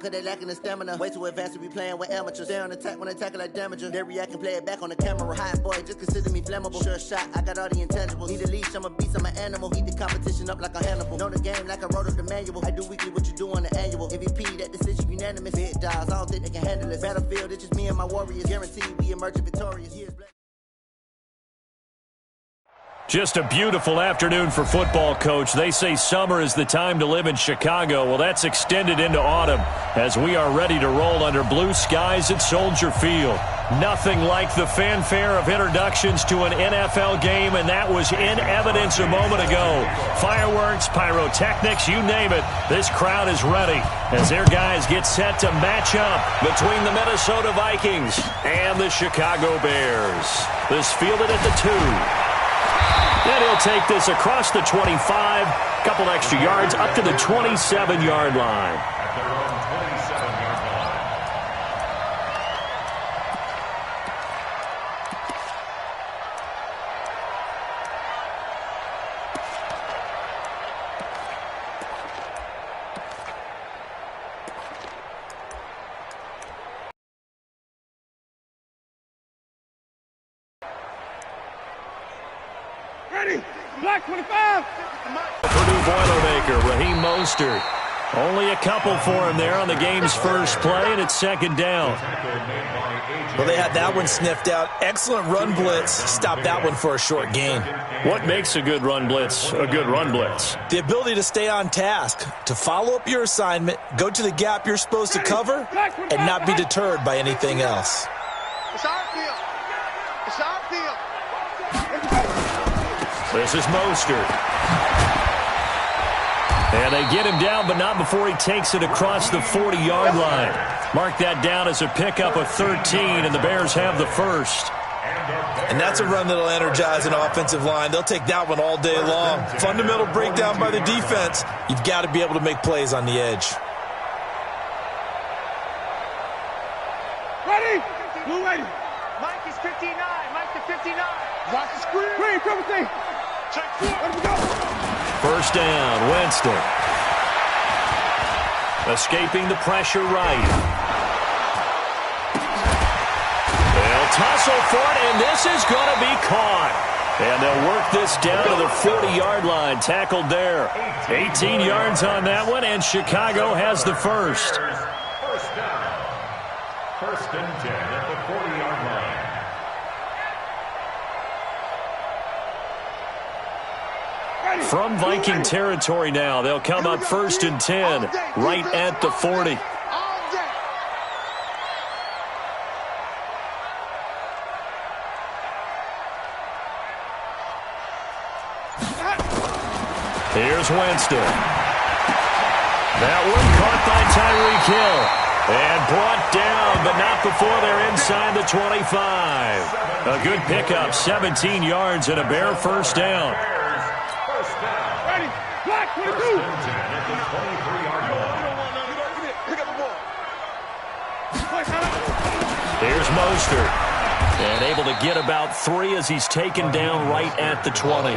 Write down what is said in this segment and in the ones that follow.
cause they lacking the stamina. Way too advanced to be playing with amateurs. Stay on attack when they tackle like damager. They react and play it back on the camera. Hot boy, just consider me flammable. Sure shot, I got all the intangibles. Need a leash, I'm a beast, I'm an animal. Heat the competition up like a Hannibal. Know the game like I wrote up the manual. I do weekly what you do on the annual. MVP, that decision unanimous. Big dogs, I don't think they can handle it. Battlefield, it's just me and my warriors. Guaranteed we emerge victorious. Years black. Just a beautiful afternoon for football, Coach. They say summer is the time to live in Chicago. Well, that's extended into autumn as we are ready to roll under blue skies at Soldier Field. Nothing like the fanfare of introductions to an NFL game, and that was in evidence a moment ago. Fireworks, pyrotechnics, you name it. This crowd is ready as their guys get set to match up between the Minnesota Vikings and the Chicago Bears. This fielded at the 2. And he'll take this across the 25, couple extra yards up to the 27-yard line. Black 25. Purdue Boilermaker, Raheem Mostert. Only a couple for him there on the game's first play, and it's second down. Well, they had that one sniffed out. Excellent run blitz. Stopped that one for a short gain. What makes a good run blitz a good run blitz? The ability to stay on task, to follow up your assignment, go to the gap you're supposed to cover, and not be deterred by anything else. It's our field. It's our field. This is Mostert. And they get him down, but not before he takes it across the 40-yard line. Mark that down as a pickup of 13, and the Bears have the first. And that's a run that'll energize an offensive line. They'll take that one all day long. Fundamental breakdown by the defense. You've got to be able to make plays on the edge. Ready? Blue ready. Mike is 59. Mike to 59. Watch the screen. Green, come with me. Check. Let him go. First down, Winston. Escaping the pressure right. They'll tussle for it, and this is going to be caught. And they'll work this down to the 40-yard line. Tackled there. 18 yards on that one, and Chicago has the first. First down. First and 10 at the 40-yard line. From Viking territory now, they'll come up first and 10, right at the 40. Here's Winston. That one caught by Tyreek Hill. And brought down, but not before they're inside the 25. A good pickup, 17 yards and a Bear first down. Ready? Black 22. Here's Mostert. And able to get about 3 as he's taken down right at the 20.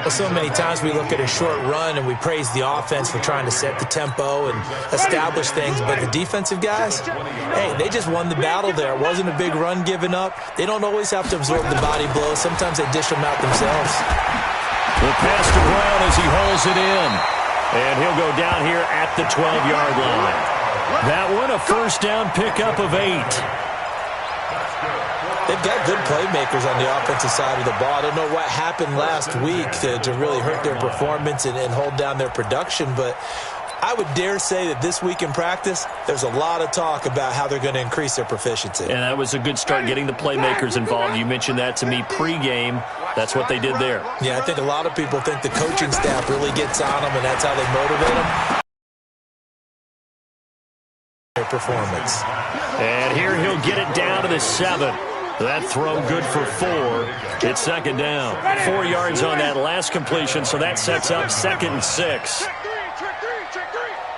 Well, so many times we look at a short run and we praise the offense for trying to set the tempo and establish things, but the defensive guys, hey, they just won the battle there. It wasn't a big run given up. They don't always have to absorb the body blows. Sometimes they dish them out themselves. The pass to Brown as he hauls it in. And he'll go down here at the 12-yard line. That one, a first down pickup of 8. They've got good playmakers on the offensive side of the ball. I don't know what happened last week to really hurt their performance and hold down their production, but I would dare say that this week in practice, there's a lot of talk about how they're going to increase their proficiency. And that was a good start, getting the playmakers involved. You mentioned that to me pregame. That's what they did there. Yeah, I think a lot of people think the coaching staff really gets on them, and that's how they motivate them. Their performance. And here he'll get it down to the 7. That throw good for 4. It's second down. 4 yards on that last completion, so that sets up second and 6.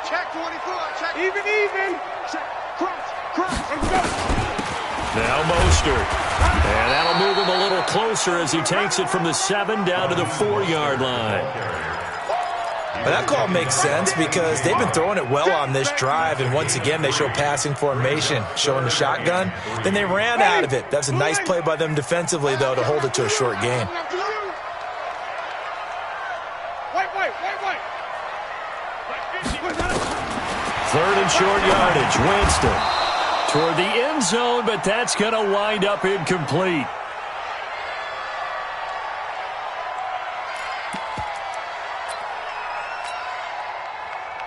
Check 24. Check. Even. Check. Cross. Let's go. Now Mostert. And that'll move him a little closer as he takes it from the 7 down to the 4-yard line. But that call makes sense because they've been throwing it well on this drive, and once again they show passing formation, showing the shotgun. Then they ran out of it. That's a nice play by them defensively, though, to hold it to a short gain. Third and short yardage. Winston toward the end zone, but that's going to wind up incomplete.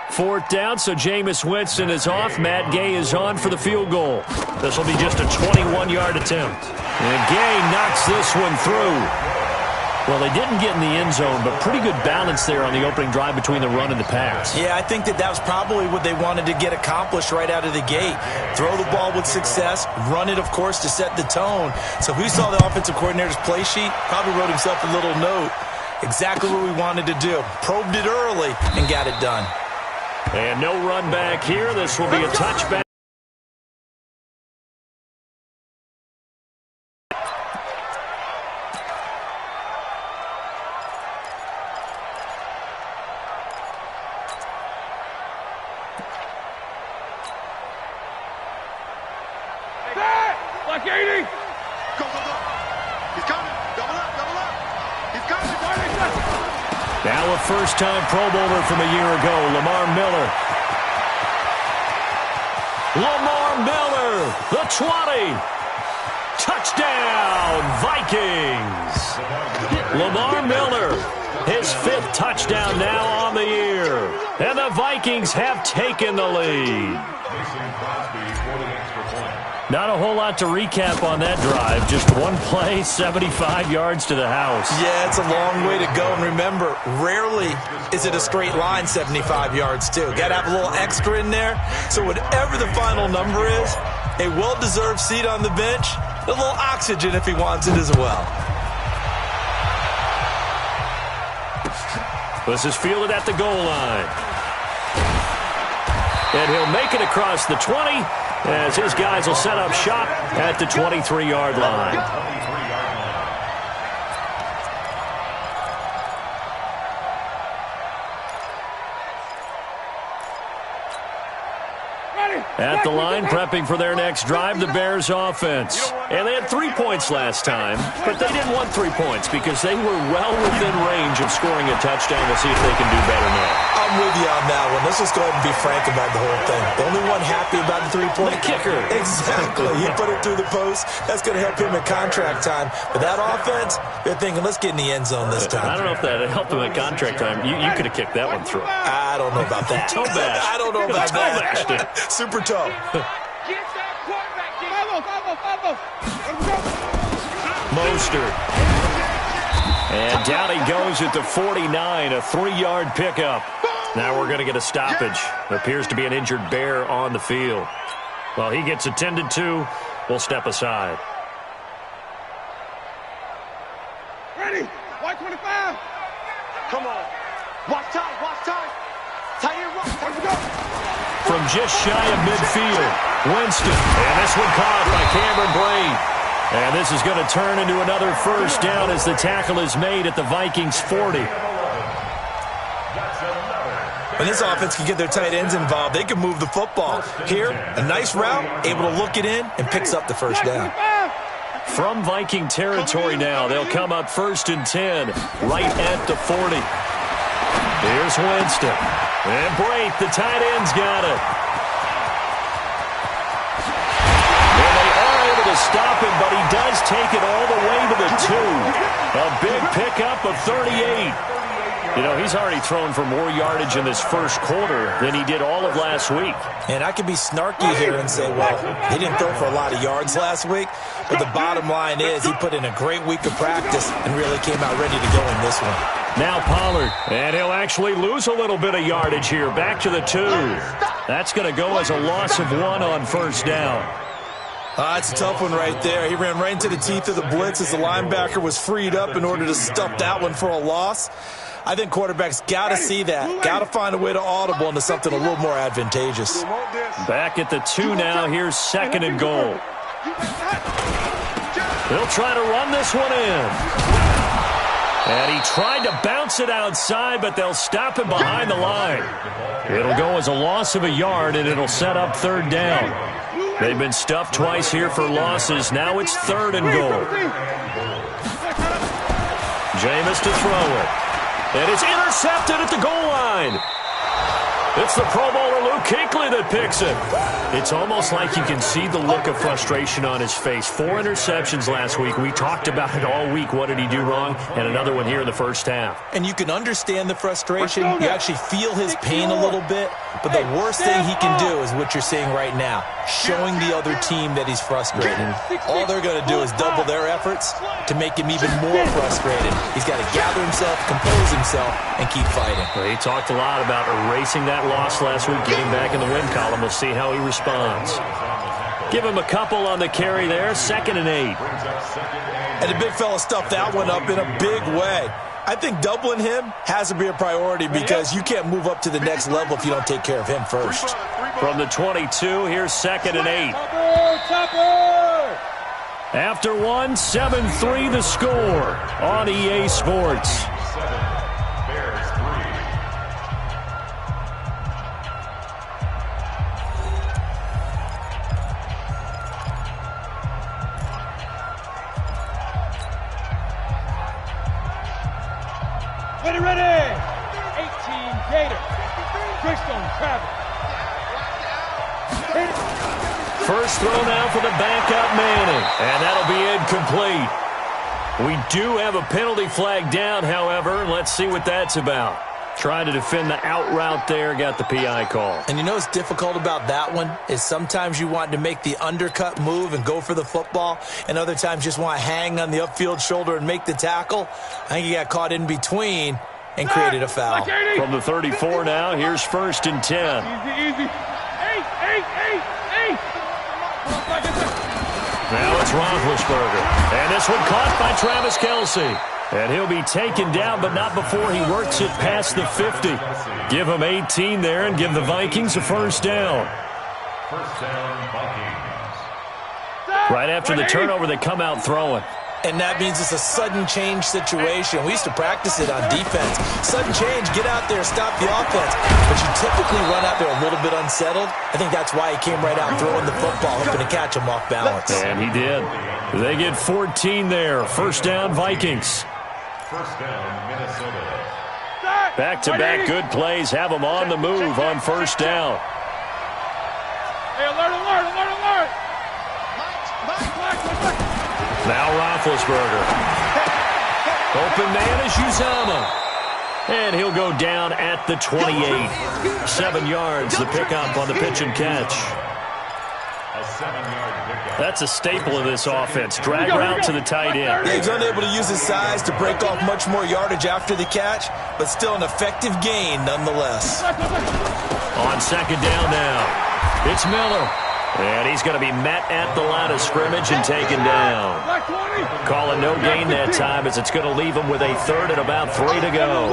Fourth down, so Jameis Winston is off. Matt Gay is on for the field goal. This will be just a 21-yard attempt. And Gay knocks this one through. Well, they didn't get in the end zone, but pretty good balance there on the opening drive between the run and the pass. Yeah, I think that was probably what they wanted to get accomplished right out of the gate. Throw the ball with success, run it, of course, to set the tone. So if we saw the offensive coordinator's play sheet, probably wrote himself a little note. Exactly what we wanted to do. Probed it early and got it done. And no run back here. This will be a touchback. Like 80. Go, go, go. He's coming. Double up, double up. He's coming. Now a first-time Pro Bowler from a year ago, Lamar Miller. Lamar Miller, the 20. Touchdown, Vikings. Lamar Miller, his 5th touchdown now on the year. And the Vikings have taken the lead. Not a whole lot to recap on that drive. Just one play, 75 yards to the house. Yeah, it's a long way to go. And remember, rarely is it a straight line 75 yards, too. Got to have a little extra in there. So whatever the final number is, a well-deserved seat on the bench, a little oxygen if he wants it as well. This is fielded at the goal line. And he'll make it across the 20. As his guys will set up shop at the 23-yard line. At the line, prepping for their next drive, the Bears offense. And they had 3 points last time, but they didn't want 3 points because they were well within range of scoring a touchdown. We'll see if they can do better now. I'm with you on that one. Let's just go ahead and be frank about the whole thing. The only one happy about the 3-point kicker. Exactly. He put it through the post. That's going to help him at contract time. But that offense, they're thinking, let's get in the end zone this time. I don't know if that helped him at contract time. You could have kicked that one through. I don't know about that. Toe bash. I don't know about that. Super toe. Get that quarterback. Follow. Mostert. And down he goes at the 49, a 3-yard pickup. Now we're going to get a stoppage. Appears to be an injured Bear on the field. Well, he gets attended to. We'll step aside. Ready? White 25. Come on. Watch time. Tight end rush. Let's go. From just shy of midfield, Winston. And this one caught by Cameron Braid. And this is going to turn into another first down as the tackle is made at the Vikings 40. When this offense can get their tight ends involved, they can move the football. Here, a nice route, able to look it in, and picks up the first down. From Viking territory now, they'll come up 1st and 10, right at the 40. Here's Winston. And Braith, the tight end's got it. And they are able to stop him, but he does take it all the way to the 2. A big pickup of 38. You know, he's already thrown for more yardage in this first quarter than he did all of last week. And I could be snarky here and say, well, he didn't throw for a lot of yards last week, but the bottom line is he put in a great week of practice and really came out ready to go in this one. Now Pollard, and he'll actually lose a little bit of yardage here, back to the 2. That's going to go as a loss of 1 on first down. It's a tough one right there. He ran right into the teeth of the blitz as the linebacker was freed up in order to stuff that one for a loss. I think quarterbacks got to see that. Got to find a way to audible into something a little more advantageous. Back at the 2 now. Here's 2nd and goal. He'll try to run this one in. And he tried to bounce it outside, but they'll stop him behind the line. It'll go as a loss of a yard, and it'll set up third down. They've been stuffed twice here for losses. Now it's 3rd and goal. Jameis to throw it. And it's intercepted at the goal line. It's the Pro Bowler Luke Kuechly that picks it. It's almost like you can see the look of frustration on his face. 4 interceptions last week. We talked about it all week. What did he do wrong? And another one here in the first half. And you can understand the frustration. You actually feel his pain a little bit. But the worst thing he can do is what you're seeing right now, showing the other team that he's frustrated. All they're going to do is double their efforts to make him even more frustrated. He's got to gather himself, compose himself, and keep fighting. Well, he talked a lot about erasing that loss last week, getting back in the win column. We'll see how he responds. Give him a couple on the carry there, 2nd and 8. And the big fella stuffed that one up in a big way. I think doubling him has to be a priority because you can't move up to the next level if you don't take care of him first. From the 22, here's 2nd and 8. After 1, 7-3 the score on EA Sports. Ready, 18 Gator. Greystone Travis. First throw now for the backup Manning, and that'll be incomplete. We do have a penalty flag down, however. Let's see what that's about. Trying to defend the out route there, got the PI call. And you know what's difficult about that one is sometimes you want to make the undercut move and go for the football, and other times just want to hang on the upfield shoulder and make the tackle. I think he got caught in between and created a foul. From the 34 now, here's 1st and 10. Easy. 8. Now it's Roethlisberger. And this one caught by Travis Kelce. And he'll be taken down, but not before he works it past the 50. Give him 18 there and give the Vikings a first down. First down, Vikings. Right after the turnover, they come out throwing. And that means it's a sudden change situation. We used to practice it on defense. Sudden change, get out there, stop the offense. But you typically run out there a little bit unsettled. I think that's why he came right out throwing the football, hoping to catch him off balance. And he did. They get 14 there. First down, Vikings. First down, Minnesota. Back-to-back good plays have them on the move on first down. Hey, alert. Now Roethlisberger. Open man is Uzama. And he'll go down at the 28. 7 yards, the pickup on the pitch and catch. A 7-yard pickup. That's a staple of this offense. Drag route to the tight end. He's unable to use his size to break off much more yardage after the catch, but still an effective gain nonetheless. On second down now, it's Miller. And he's going to be met at the line of scrimmage and taken down. Calling no gain that time as it's going to leave him with a 3rd and about 3 to go.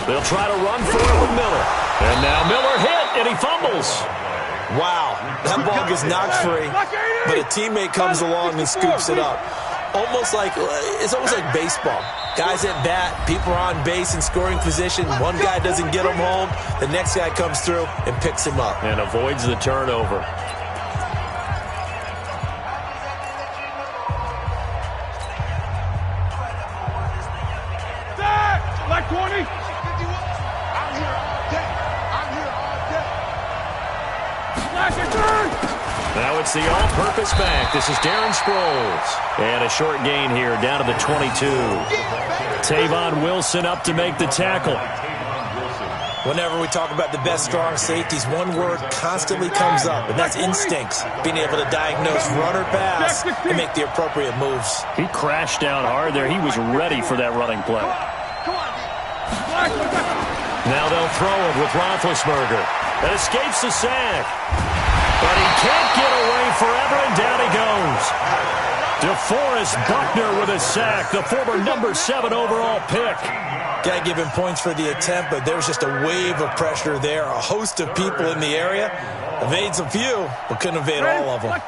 They'll try to run for it with Miller. And now Miller hit, and he fumbles. Wow, that ball gets knocked free, but a teammate comes along and scoops it up. It's almost like baseball. Guys at bat, people are on base in scoring position. One guy doesn't get him home. The next guy comes through and picks him up. And avoids the turnover. Black 20. I'm here all day. Black and turn. Now it's the all-purpose back. This is Darren Sproles. And a short gain here down to the 22. Tavon Wilson up to make the tackle. Whenever we talk about the best strong safeties, one word constantly comes up, and that's instincts. Being able to diagnose run or pass and make the appropriate moves. He crashed down hard there. He was ready for that running play. Now they'll throw it with Roethlisberger. That escapes the sack. But he can't get away forever, and down he goes. DeForest Buckner with a sack, the former number 7 overall pick. Got to give him points for the attempt, but there's just a wave of pressure there. A host of people in the area. Evades a few, but couldn't evade all of them.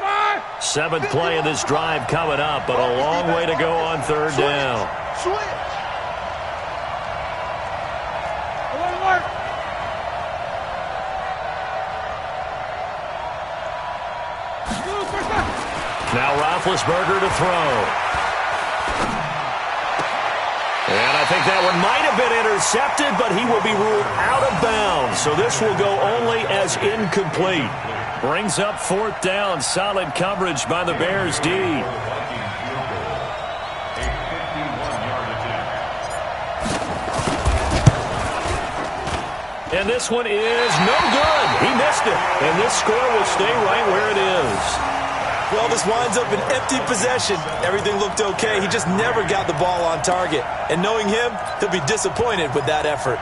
7th play of this drive coming up, but a long way to go on 3rd down. Now Roethlisberger to throw. And I think that one might have been intercepted, but he will be ruled out of bounds. So this will go only as incomplete. Brings up 4th down. Solid coverage by the Bears D. And this one is no good. He missed it. And this score will stay right where it is. Well, this winds up an empty possession. Everything looked okay. He just never got the ball on target. And knowing him, he'll be disappointed with that effort.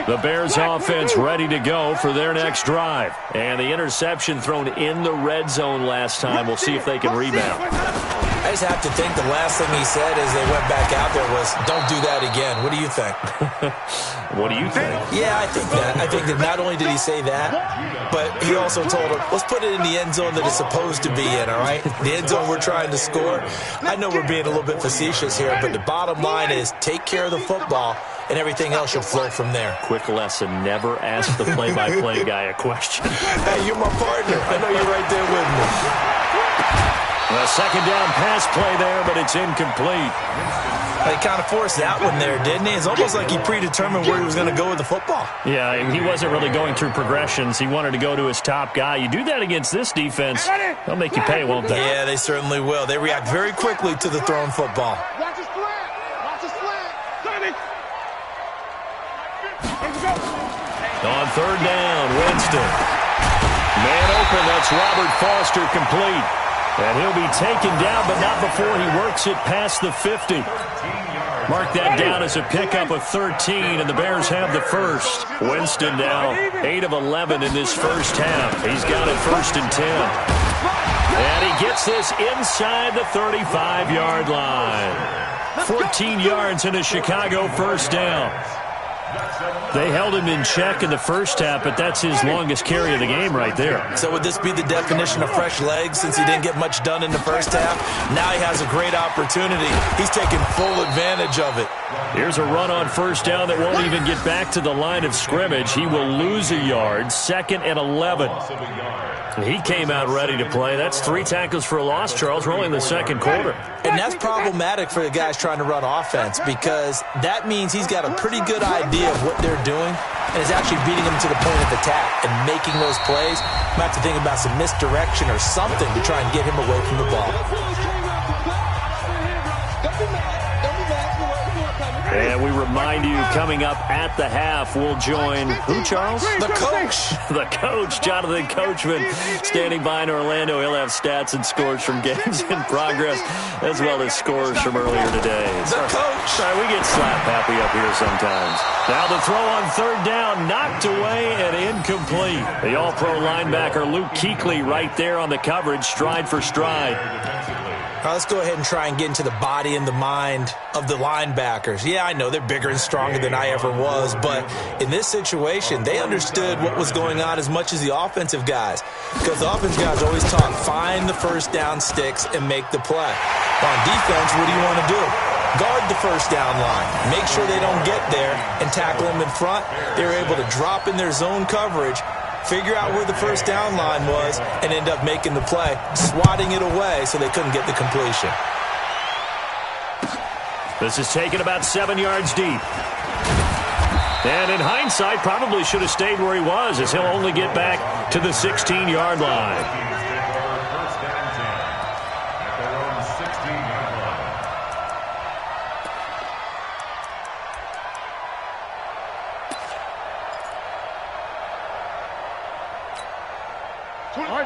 The Bears offense ready to go for their next drive. And the interception thrown in the red zone last time. We'll see if they can rebound. I just have to think the last thing he said as they went back out there was, don't do that again. What do you think? What do you think? Yeah, I think that. I think that not only did he say that, but he also told him, let's put it in the end zone that it's supposed to be in, all right? The end zone we're trying to score. I know we're being a little bit facetious here, but the bottom line is take care of the football, and everything else should flow from there. Quick lesson, never ask the play-by-play guy a question. Hey, you're my partner. I know you're right there with me. A 2nd down pass play there, but it's incomplete. He kind of forced that one there, didn't he? It's almost like he predetermined where he was going to go with the football. Yeah, he wasn't really going through progressions. He wanted to go to his top guy. You do that against this defense, they'll make you pay, won't they? Yeah, they certainly will. They react very quickly to the thrown football. Watch his slant. Watch his slant. On 3rd down, Winston. Man open, that's Robert Foster complete. And he'll be taken down, but not before he works it past the 50. Mark that down as a pickup of 13, and the Bears have the first. Winston now 8 of 11 in this first half. He's got it 1st and 10. And he gets this inside the 35-yard line. 14 yards in a Chicago first down. They held him in check in the first half, but that's his longest carry of the game right there. So would this be the definition of fresh legs since he didn't get much done in the first half? Now he has a great opportunity. He's taking full advantage of it. Here's a run on 1st down that won't even get back to the line of scrimmage. He will lose a yard, 2nd and 11. He came out ready to play. That's 3 tackles for a loss, Charles. We're only in the 2nd quarter. And that's problematic for the guys trying to run offense because that means he's got a pretty good idea of what they're doing and is actually beating them to the point of attack and making those plays. Might have to think about some misdirection or something to try and get him away from the ball. And we remind you, coming up at the half, we'll join who, Charles? The coach. The coach, Jonathan Coachman, standing by in Orlando. He'll have stats and scores from games in progress, as well as scores from earlier today. The coach. Sorry, we get slap happy up here sometimes. Now the throw on 3rd down, knocked away and incomplete. The all-pro linebacker Luke Kuechly right there on the coverage, stride for stride. All right, let's go ahead and try and get into the body and the mind of the linebackers. Yeah, I know they're bigger and stronger than I ever was, but in this situation, they understood what was going on as much as the offensive guys. Because the offensive guys always talk, find the 1st down sticks and make the play. On defense, what do you want to do? Guard the 1st down line. Make sure they don't get there and tackle them in front. They were able to drop in their zone coverage, figure out where the 1st down line was, and end up making the play, swatting it away so they couldn't get the completion. This is taken about 7 yards deep. And in hindsight, probably should have stayed where he was, as he'll only get back to the 16-yard line.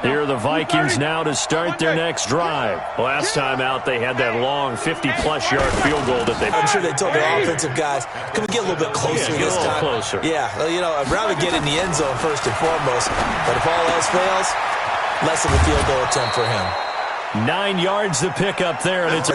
Here are the Vikings now to start their next drive. Last time out, they had that long 50-plus yard field goal that they... I'm sure they told the offensive guys, can we get a little bit closer this time? Closer. Yeah, you know, I'd rather get in the end zone first and foremost. But if all else fails, less of a field goal attempt for him. 9 yards to pick up there, and it's a